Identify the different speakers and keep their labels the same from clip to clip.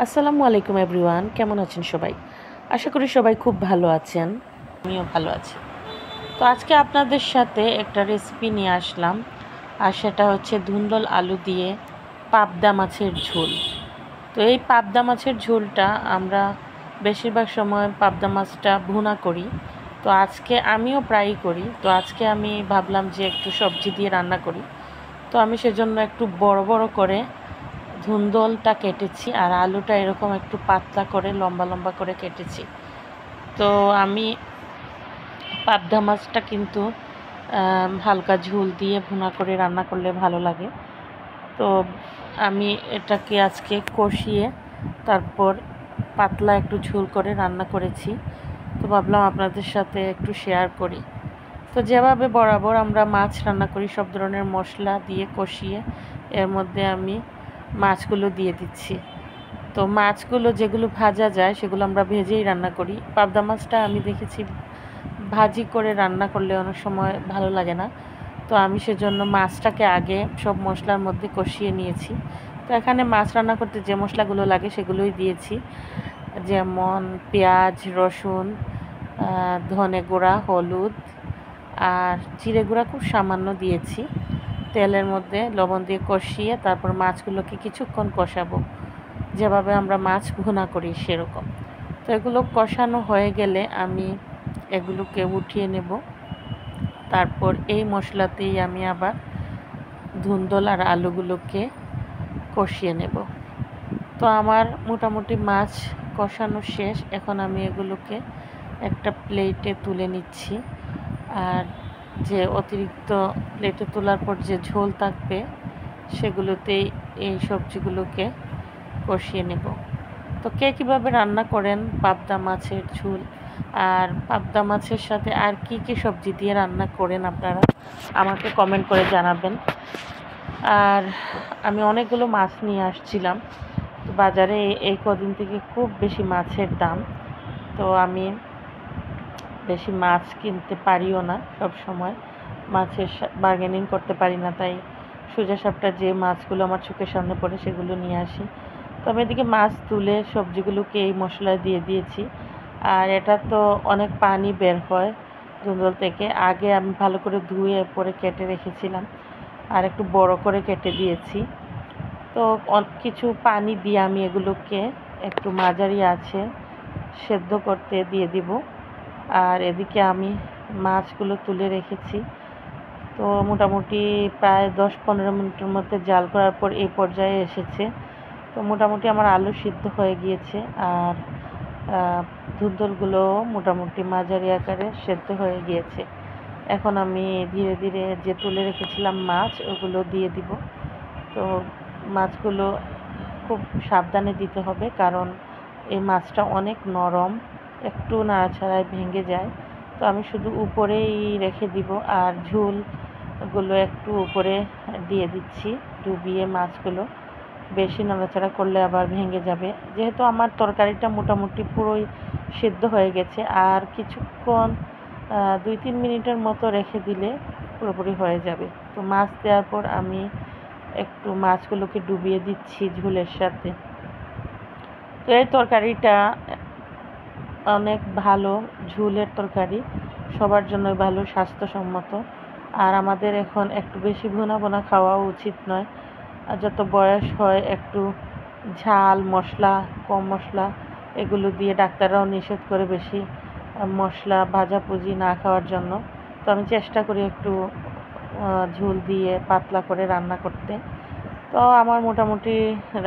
Speaker 1: আসসালামু আলাইকুম এভরিওয়ান, কেমন আছেন সবাই? আশা করি সবাই খুব ভালো আছেন। আমিও ভালো আছি। তো আজকে আপনাদের সাথে একটা রেসিপি নিয়ে আসলাম, আর সেটা হচ্ছে ধুন্দল আলু দিয়ে পাবদা মাছের ঝোল। তো এই পাবদা মাছের ঝোলটা আমরা বেশিরভাগ সময় পাবদা মাছটা ভুনা করি। তো আজকে আমিও প্রায়ই করি। তো আজকে আমি ভাবলাম যে একটু সবজি দিয়ে রান্না করি। তো আমি সেজন্য একটু বড় বড় করে ধুন্দলটা কেটেছি, আর আলুটা এরকম একটু পাতলা করে লম্বা লম্বা করে কেটেছি। তো আমি পাবদা মাছটা কিন্তু হালকা ঝোল দিয়ে ভুনা করে রান্না করলে ভালো লাগে। তো আমি এটাকে আজকে কষিয়ে তারপর পাতলা একটু ঝোল করে রান্না করেছি। তো ভাবলাম আপনাদের সাথে একটু শেয়ার করি। তো যেভাবে বরাবর আমরা মাছ রান্না করি, সব ধরনের মশলা দিয়ে কষিয়ে এর মধ্যে আমি মাছগুলো দিয়ে দিচ্ছি। তো মাছগুলো যেগুলো ভাজা যায় সেগুলো আমরা ভেজেই রান্না করি। পাবদা মাছটা আমি দেখেছি ভাজি করে রান্না করলে অনেক সময় ভালো লাগে না। তো আমি সেজন্য মাছটাকে আগে সব মশলার মধ্যে কষিয়ে নিয়েছি। তো এখানে মাছ রান্না করতে যে মশলাগুলো লাগে সেগুলোই দিয়েছি, যেমন পেঁয়াজ, রসুন, ধনে গুঁড়া, হলুদ আর জিরে গুঁড়া খুব সামান্য দিয়েছি। তেলের মধ্যে লবণ দিয়ে কষিয়ে তারপর মাছগুলোকে কিছুক্ষণ কষাবো, যেভাবে আমরা মাছ ভুনা করি সেরকম। তো এগুলো কষানো হয়ে গেলে আমি এগুলোকে উঠিয়ে নেব। তারপর এই মশলাতেই আমি আবার ধুন্দল আর আলুগুলোকে কষিয়ে নেব। তো আমার মোটামুটি মাছ কষানো শেষ। এখন আমি এগুলোকে একটা প্লেটে তুলে নিচ্ছি। আর যে অতিরিক্ত প্লেটে তোলার পর যে ঝোল থাকবে সেগুলোতেই এই সবজিগুলোকে কষিয়ে নেব। তো কে কীভাবে রান্না করেন পাবদা মাছের ঝোল, আর পাবদা মাছের সাথে আর কি কি সবজি দিয়ে রান্না করেন আপনারা আমাকে কমেন্ট করে জানাবেন। আর আমি অনেকগুলো মাছ নিয়ে আসছিলাম। তো বাজারে এই কদিন থেকে খুব বেশি মাছের দাম। তো আমি বেশি মাছ কিনতে পারিও না, সব সময় মাছের বার্গেনিং করতে পারি না। তাই সোজা সাপটা যে মাছগুলো আমার চোখের সামনে পড়ে সেগুলো নিয়ে আসি। তো আমি এদিকে মাছ তুলে সবজিগুলোকে এই মশলায় দিয়ে দিয়েছি। আর এটা তো অনেক পানি বের হয় ধুন্দল থেকে। আগে আমি ভালো করে ধুয়ে পরে কেটে রেখেছিলাম, আর একটু বড় করে কেটে দিয়েছি। তো কিছু পানি দিয়ে আমি এগুলোকে একটু মাঝারি আছে সেদ্ধ করতে দিয়ে দিব। আর এদিকে আমি মাছগুলো তুলে রেখেছি। তো মোটামুটি প্রায় 10-15 মিনিটের মধ্যে জাল করার পর এই পর্যায়ে এসেছে। তো মোটামুটি আমার আলু সিদ্ধ হয়ে গিয়েছে, আর ধুন্দলগুলো মোটামুটি মাঝারি আকারে সেদ্ধ হয়ে গিয়েছে। এখন আমি ধীরে ধীরে যে তুলে রেখেছিলাম মাছ ওগুলো দিয়ে দিব। তো মাছগুলো খুব সাবধানে দিতে হবে, কারণ এই মাছটা অনেক নরম, একটু নাড়াছাড়ায় ভেঙে যায়। তো আমি শুধু উপরেই রেখে দিব, আর ঝোলগুলো একটু উপরে দিয়ে দিচ্ছি ডুবিয়ে মাছগুলো। বেশি নাড়াচাড়া করলে আবার ভেঙে যাবে। যেহেতু আমার তরকারিটা মোটামুটি পুরোই সিদ্ধ হয়ে গেছে, আর কিছুক্ষণ 2-3 মিনিটের মতো রেখে দিলে পুরোপুরি হয়ে যাবে। তো মাছ দেওয়ার পর আমি একটু মাছগুলোকে ডুবিয়ে দিচ্ছি ঝোলের সাথে। তো এই তরকারিটা অনেক ভালো, ঝোলের তরকারি সবার জন্যই ভালো, স্বাস্থ্যসম্মত। আর আমাদের এখন একটু বেশি ভুনা ভুনা খাওয়া উচিত নয়। আর যত বয়স হয় একটু ঝাল মশলা, কম মশলা এগুলো দিয়ে ডাক্তাররাও নিষেধ করে বেশি মশলা ভাজাভুজি না খাওয়ার জন্য। তো আমি চেষ্টা করি একটু ঝোল দিয়ে পাতলা করে রান্না করতে। তো আমার মোটামুটি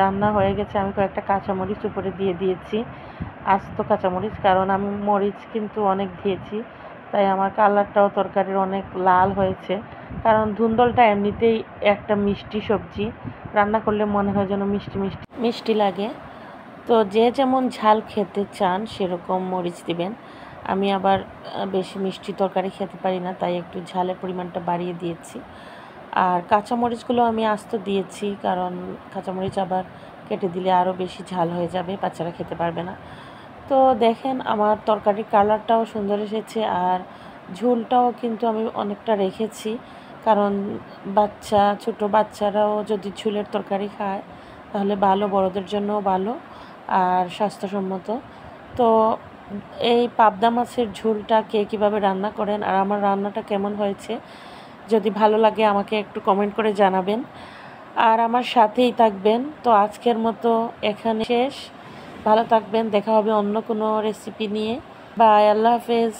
Speaker 1: রান্না হয়ে গেছে। আমি কয়েকটা কাঁচামরিচ উপরে দিয়ে দিয়েছি, আস্ত কাঁচামরিচ, কারণ আমি মরিচ কিন্তু অনেক দিয়েছি, তাই আমার কালারটাও তরকারির অনেক লাল হয়েছে। কারণ ধুন্দলটা এমনিতেই একটা মিষ্টি সবজি, রান্না করলে মনে হয় যেন মিষ্টি মিষ্টি মিষ্টি লাগে। তো যে যেমন ঝাল খেতে চান সেরকম মরিচ দিবেন। আমি আবার বেশি মিষ্টি তরকারি খেতে পারি না, তাই একটু ঝালের পরিমাণটা বাড়িয়ে দিয়েছি। আর কাঁচামরিচগুলো আমি আস্ত দিয়েছি, কারণ কাঁচামরিচ আবার কেটে দিলে আরও বেশি ঝাল হয়ে যাবে, বাচ্চারা খেতে পারবে না। তো দেখেন আমার তরকারির কালারটাও সুন্দর এসেছে, আর ঝোলটাও কিন্তু আমি অনেকটা রেখেছি, কারণ ছোট বাচ্চারাও যদি ঝোলের তরকারি খায় তাহলে ভালো, বড়দের জন্যও ভালো। আর স্বাস্থ্যসম্মত। তো এই পাবদা মাছের ঝোলটা কে কীভাবে রান্না করেন আর আমার রান্নাটা কেমন হয়েছে যদি ভালো লাগে আমাকে একটু কমেন্ট করে জানাবেন আর আমার সাথেই থাকবেন। তো আজকের মতো এখানে শেষ। ভালো থাকবেন, দেখা হবে অন্য কোনো রেসিপি নিয়ে। বাই, আল্লাহ হাফেজ।